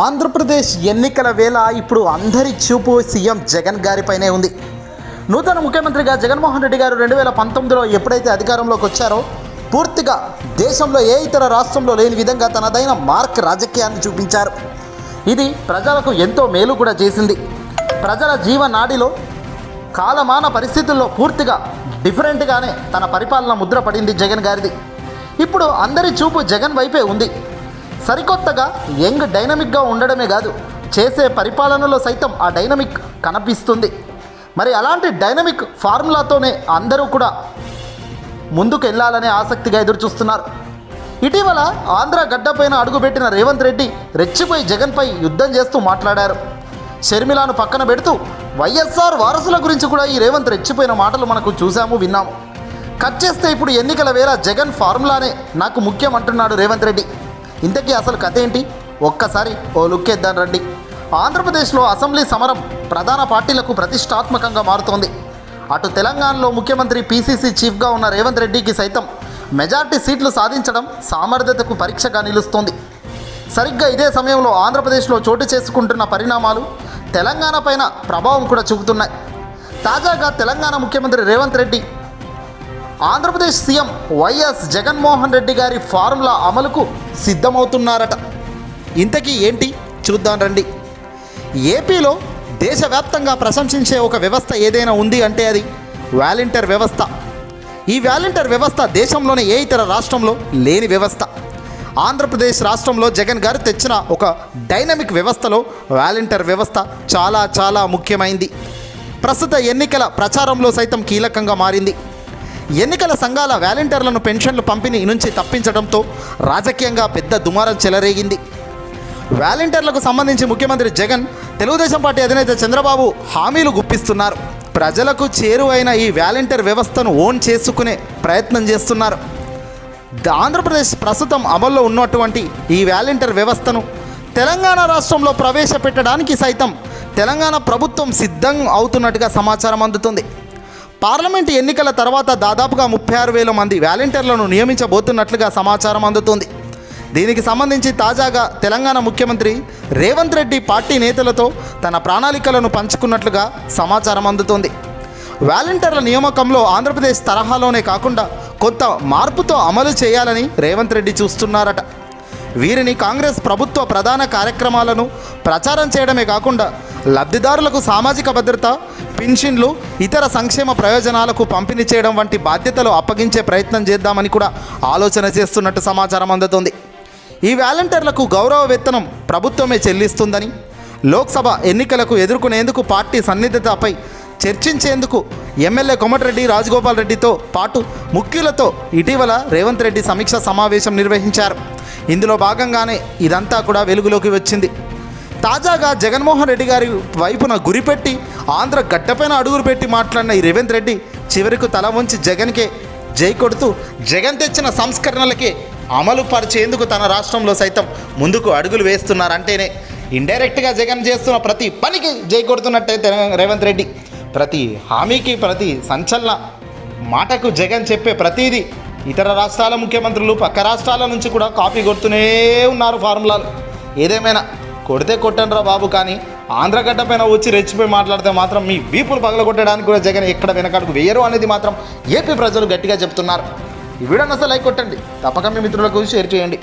ఆంధ్రప్రదేశ్ ఎన్నికల వేళ ఇప్పుడు అందరి చూపు సీఎం జగన్ గారిపైనే ఉంది. నూతన ముఖ్యమంత్రిగా జగన్మోహన్ రెడ్డి గారు 2019లో ఎప్పుడైతే అధికారంలోకి వచ్చారో పూర్తిగా దేశంలో ఏ ఇతర రాష్ట్రంలో లేని విధంగా తనదైన మార్క్ రాజకీయాన్ని చూపించారు. ఇది ప్రజలకు ఎంతో మేలు కూడా చేసింది. ప్రజల జీవనాడిలో కాలమాన పరిస్థితుల్లో పూర్తిగా డిఫరెంట్గానే తన పరిపాలన ముద్ర పడింది జగన్ గారిది. ఇప్పుడు అందరి చూపు జగన్ వైపే ఉంది. సరికొత్తగా యంగ్ డైనమిక్గా ఉండడమే కాదు, చేసే పరిపాలనలో సైతం ఆ డైనమిక్ కనిపిస్తుంది. మరి అలాంటి డైనమిక్ ఫార్ములాతోనే అందరూ కూడా ముందుకు వెళ్ళాలనే ఆసక్తిగా ఎదురుచూస్తున్నారు. ఇటీవల ఆంధ్ర గడ్డపైన అడుగుపెట్టిన రేవంత్ రెడ్డి రెచ్చిపోయి జగన్పై యుద్ధం చేస్తూ మాట్లాడారు. షర్మిలాను పక్కన పెడుతూ వైఎస్ఆర్ వారసుల గురించి కూడా ఈ రేవంత్ రెచ్చిపోయిన మాటలు మనకు చూసాము, విన్నాము. కట్ చేస్తే ఇప్పుడు ఎన్నికల వేళ జగన్ ఫార్ములానే నాకు ముఖ్యం అంటున్నాడు రేవంత్ రెడ్డి. ఇంతకీ అసలు కథ ఏంటి? ఒక్కసారి ఓ లుక్ వేద్దాం రండి. ఆంధ్రప్రదేశ్లో అసెంబ్లీ సమరం ప్రధాన పార్టీలకు ప్రతిష్టాత్మకంగా మారుతోంది. అటు తెలంగాణలో ముఖ్యమంత్రి పీసీసీ చీఫ్గా ఉన్న రేవంత్ రెడ్డికి సైతం మెజార్టీ సీట్లు సాధించడం సామర్థ్యతకు పరీక్షగా నిలుస్తోంది. సరిగ్గా ఇదే సమయంలో ఆంధ్రప్రదేశ్లో చోటు చేసుకుంటున్న పరిణామాలు తెలంగాణ పైన ప్రభావం కూడా చూపుతున్నాయి. తాజాగా తెలంగాణ ముఖ్యమంత్రి రేవంత్ రెడ్డి ఆంధ్రప్రదేశ్ సీఎం వైఎస్ జగన్మోహన్ రెడ్డి గారి ఫార్ములా అమలుకు సిద్ధమవుతున్నారట. ఇంతకీ ఏంటి చూద్దాం రండి. ఏపీలో దేశవ్యాప్తంగా ప్రశంసించే ఒక వ్యవస్థ ఏదైనా ఉంది అంటే అది వాలంటీర్ వ్యవస్థ. ఈ వాలంటీర్ వ్యవస్థ దేశంలోని ఏ ఇతర రాష్ట్రంలో లేని వ్యవస్థ. ఆంధ్రప్రదేశ్ రాష్ట్రంలో జగన్ గారు తెచ్చిన ఒక డైనమిక్ వ్యవస్థలో వాలంటీర్ వ్యవస్థ చాలా చాలా ముఖ్యమైంది. ప్రస్తుత ఎన్నికల ప్రచారంలో సైతం కీలకంగా మారింది. ఎన్నికల సంఘాల వాలంటీర్లను పెన్షన్లు పంపిణీ నుంచి తప్పించడంతో రాజకీయంగా పెద్ద దుమారం చెలరేగింది. వాలంటీర్లకు సంబంధించి ముఖ్యమంత్రి జగన్, తెలుగుదేశం పార్టీ అధినేత చంద్రబాబు హామీలు గుప్పిస్తున్నారు. ప్రజలకు చేరువైన ఈ వాలంటీర్ వ్యవస్థను ఓన్ చేసుకునే ప్రయత్నం చేస్తున్నారు. ఆంధ్రప్రదేశ్ ప్రస్తుతం అమల్లో ఉన్నటువంటి ఈ వాలంటీర్ వ్యవస్థను తెలంగాణ రాష్ట్రంలో ప్రవేశపెట్టడానికి సైతం తెలంగాణ ప్రభుత్వం సిద్ధం అవుతున్నట్టుగా సమాచారం అందుతుంది. పార్లమెంటు ఎన్నికల తర్వాత దాదాపుగా 36,000 మంది వాలంటీర్లను నియమించబోతున్నట్లుగా సమాచారం అందుతుంది. దీనికి సంబంధించి తాజాగా తెలంగాణ ముఖ్యమంత్రి రేవంత్ రెడ్డి పార్టీ నేతలతో తన ప్రణాళికలను పంచుకున్నట్లుగా సమాచారం అందుతుంది. వాలంటీర్ల నియామకంలో ఆంధ్రప్రదేశ్ తరహాలోనే కాకుండా కొత్త మార్పుతో అమలు చేయాలని రేవంత్ రెడ్డి చూస్తున్నారట. వీరిని కాంగ్రెస్ ప్రభుత్వ ప్రధాన కార్యక్రమాలను ప్రచారం చేయడమే కాకుండా లబ్ధిదారులకు సామాజిక భద్రత, పెన్షన్లు, ఇతర సంక్షేమ ప్రయోజనాలకు పంపిణీ చేయడం వంటి బాధ్యతలు అప్పగించే ప్రయత్నం చేద్దామని కూడా ఆలోచన చేస్తున్నట్టు సమాచారం అందుతుంది. ఈ వాలంటీర్లకు గౌరవ వేతనం ప్రభుత్వమే చెల్లిస్తుందని, లోక్సభ ఎన్నికలకు ఎదుర్కొనేందుకు పార్టీ సన్నిహితపై చర్చించేందుకు ఎమ్మెల్యే కోమటిరెడ్డి రాజగోపాల్ రెడ్డితో పాటు ముఖ్యులతో ఇటీవల రేవంత్ రెడ్డి సమీక్ష సమావేశం నిర్వహించారు. ఇందులో భాగంగానే ఇదంతా కూడా వెలుగులోకి వచ్చింది. తాజాగా జగన్మోహన్ రెడ్డి గారి వైపున గురిపెట్టి ఆంధ్ర గడ్డపైన అడుగులు పెట్టి మాట్లాడిన ఈ రేవంత్ రెడ్డి చివరికి తల వంచి జగన్కే జై కొడుతూ జగన్ తెచ్చిన సంస్కరణలకే అమలు పరిచేందుకు తన రాష్ట్రంలో సైతం ముందుకు అడుగులు వేస్తున్నారంటేనే ఇండైరెక్ట్గా జగన్ చేస్తున్న ప్రతి పనికి జై కొడుతున్నట్టే రేవంత్ రెడ్డి. ప్రతి హామీకి, ప్రతి సంచలన మాటకు జగన్ చెప్పే ప్రతిదీ ఇతర రాష్ట్రాల ముఖ్యమంత్రులు పక్క రాష్ట్రాల నుంచి కూడా కాపీ కొడుతూనే ఉన్నారు ఫార్ములాలు. ఏదేమైనా కొడితే కొట్టండి రా బాబు, కానీ ఆంధ్రగడ్డ పైన వచ్చి రెచ్చిపోయి మాట్లాడితే మాత్రం మీ వీపులు పగలగొట్టడానికి కూడా జగన్ ఎక్కడ వెనకాడుకు వేయరు అనేది మాత్రం ఏపీ ప్రజలు గట్టిగా చెప్తున్నారు. ఈ వీడియోని అసలు లైక్ కొట్టండి, తప్పక మీ మిత్రులకు షేర్ చేయండి.